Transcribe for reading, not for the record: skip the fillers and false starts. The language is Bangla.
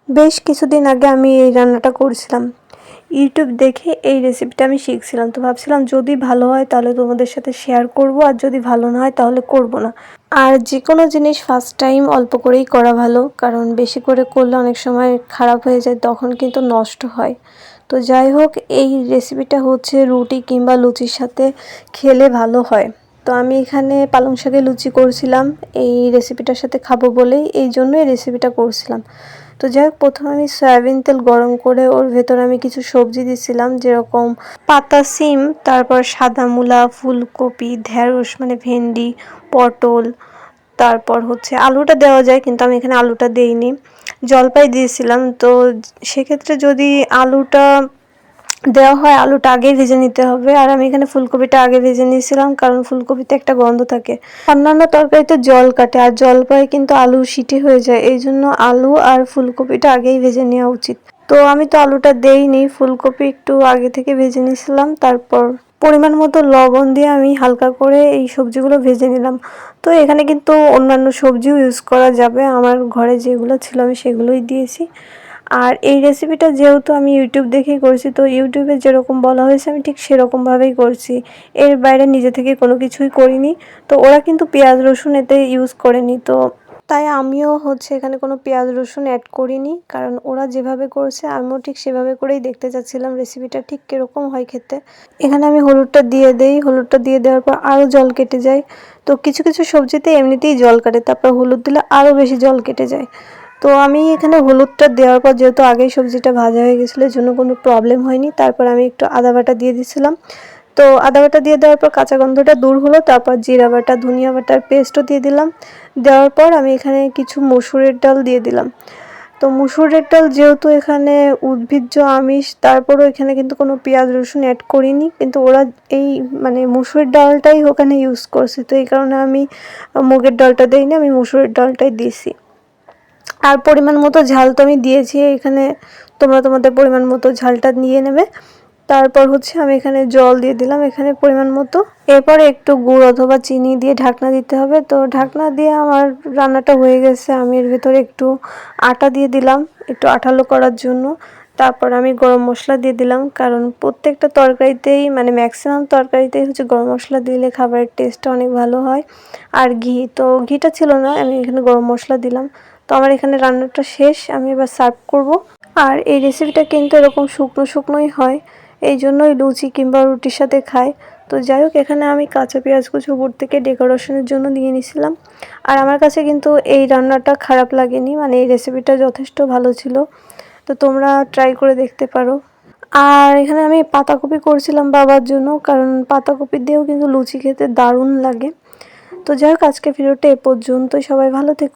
বেশ কিছুদিন আগে আমি এই রান্নাটা করছিলাম। ইউটিউব দেখে এই রেসিপিটা আমি শিখছিলাম। তো ভাবছিলাম যদি ভালো হয় তাহলে তোমাদের সাথে শেয়ার করব, আর যদি ভালো না হয় তাহলে করব না। আর যেকোনো জিনিস ফার্স্ট টাইম অল্প করেই করা ভালো, কারণ বেশি করে করলে অনেক সময় খারাপ হয়ে যায়, তখন কিন্তু নষ্ট হয়। তো যাই হোক, এই রেসিপিটা হচ্ছে রুটি কিংবা লুচির সাথে খেলে ভালো হয়। তো আমি এখানে পালং শাকের লুচি করছিলাম এই রেসিপিটার সাথে খাবো বলেই, এই জন্যই রেসিপিটা করছিলাম। তো যাই হোক, প্রথমে আমি সয়াবিন তেল গরম করে ওর ভেতরে আমি কিছু সবজি দিছিলাম, যেরকম পাতা সিম, তারপর সাদা মূলা, ফুলকপি, ঢেঁড়স মানে ভেন্ডি, পটল, তারপর হচ্ছে আলুটা দেওয়া যায় কিন্তু আমি এখানে আলুটা দেইনি, জলপাই দিয়েছিলাম। তো সেক্ষেত্রে যদি আলুটা দেওয়া হয় আলুটা আগেই ভেজে নিতে হবে, আর আমি এখানে ফুলকপিটা আগে ভেজে নিয়েছিলাম, কারণ ফুলকপিতে একটা গন্ধ থাকে। অন্যান্য তরকারিতে জল কাটে, আর জলপাই কিন্তু আলু সিটি হয়ে যায়, এই জন্য আলু আর ফুলকপিটা আগেই ভেজে নেওয়া উচিত। তো আমি তো আলুটা দেইনি, ফুলকপি একটু আগে থেকে ভেজে নিয়েছিলাম। তারপর পরিমাণ মতো লবণ দিয়ে আমি হালকা করে এই সবজিগুলো ভেজে নিলাম। তো এখানে কিন্তু অন্যান্য সবজিও ইউজ করা যাবে, আমার ঘরে যেগুলো ছিল আমি সেগুলোই দিয়েছি। আর এই রেসিপিটা যেহেতু আমি ইউটিউব দেখেই করছি, তো ইউটিউবে যেরকম বলা হয়েছে আমি ঠিক সেরকমভাবেই করছি, এর বাইরে নিজে থেকে কোনো কিছুই করিনি। তো ওরা কিন্তু পেঁয়াজ রসুন এতে ইউজ করেনি, তো তাই আমিও হচ্ছে এখানে কোনো পেঁয়াজ রসুন অ্যাড করিনি, কারণ ওরা যেভাবে করছে আমিও ঠিক সেভাবে করেই দেখতে চাচ্ছিলাম রেসিপিটা ঠিক কীরকম হয় খেতে। এখানে আমি হলুদটা দিয়ে দেই, হলুদটা দিয়ে দেওয়ার পর আরও জল কেটে যায়। তো কিছু কিছু সবজিতে এমনিতেই জল কাটে, তারপর হলুদ দিলে আরও বেশি জল কেটে যায়। তো আমি এখানে হলুদটা দেওয়ার পর যেহেতু আগেই সবজিটা ভাজা হয়ে গেছিলো, এর জন্য কোনো প্রবলেম হয়নি। তারপর আমি একটু আদা বাটা দিয়ে দিছিলাম। তো আদা বাটা দিয়ে দেওয়ার পর কাঁচা গন্ধটা দূর হলো, তারপর জিরা বাটা, ধনিয়া বাটার পেস্টও দিয়ে দিলাম। দেওয়ার পর আমি এখানে কিছু মসুরের ডাল দিয়ে দিলাম। তো মসুরের ডাল যেহেতু এখানে উদ্ভিজ্জ আমিষ, তারপরও এখানে কিন্তু কোনো পেঁয়াজ রসুন অ্যাড করিনি, কিন্তু ওরা এই মানে মসুরের ডালটাই ওখানে ইউজ করছে, তো এই কারণে আমি মুগের ডালটা দিইনি, আমি মসুরের ডালটাই দিয়েছি। আর পরিমাণ মতো ঝাল তো আমি দিয়েছি এখানে, তোমরা তোমাদের পরিমাণ মতো ঝালটা নিয়ে নেবে। তারপর হচ্ছে আমি এখানে জল দিয়ে দিলাম এখানে পরিমাণ মতো। এরপরে একটু গুড় অথবা চিনি দিয়ে ঢাকনা দিতে হবে। তো ঢাকনা দিয়ে আমার রান্নাটা হয়ে গেছে। আমি এর ভিতরে একটু আটা দিয়ে দিলাম একটু আঠালো করার জন্য। তারপর আমি গরম মশলা দিয়ে দিলাম, কারণ প্রত্যেকটা তরকারিতেই মানে ম্যাক্সিমাম তরকারিতেই হচ্ছে গরম মশলা দিলে খাবারের টেস্টটা অনেক ভালো হয়। আর ঘি, তো ঘিটা ছিল না, আমি এখানে গরম মশলা দিলাম। তো আমার এখানে রান্নাটা শেষ, আমি এবার সার্ভ করব। আর এই রেসিপিটা কিন্তু এরকম শুকনো শুকনোই হয়, এই জন্যই লুচি কিংবা রুটির সাথে খায়। তো যাই হোক, এখানে আমি কাঁচা পেঁয়াজ কুচি উপর থেকে ডেকোরেশনের জন্য দিয়ে নিছিলাম। আর আমার কাছে কিন্তু এই রান্নাটা খারাপ লাগেনি, মানে এই রেসিপিটা যথেষ্ট ভালো ছিল। তো তোমরা ট্রাই করে দেখতে পারো। আর এখানে আমি পাতাকপি করছিলাম বাবার জন্য, কারণ পাতাকপি দিয়েও কিন্তু লুচি খেতে দারুণ লাগে। তো যাই হোক, আজকে ভিডিওটা এ পর্যন্তই। সবাই ভালো থেকো।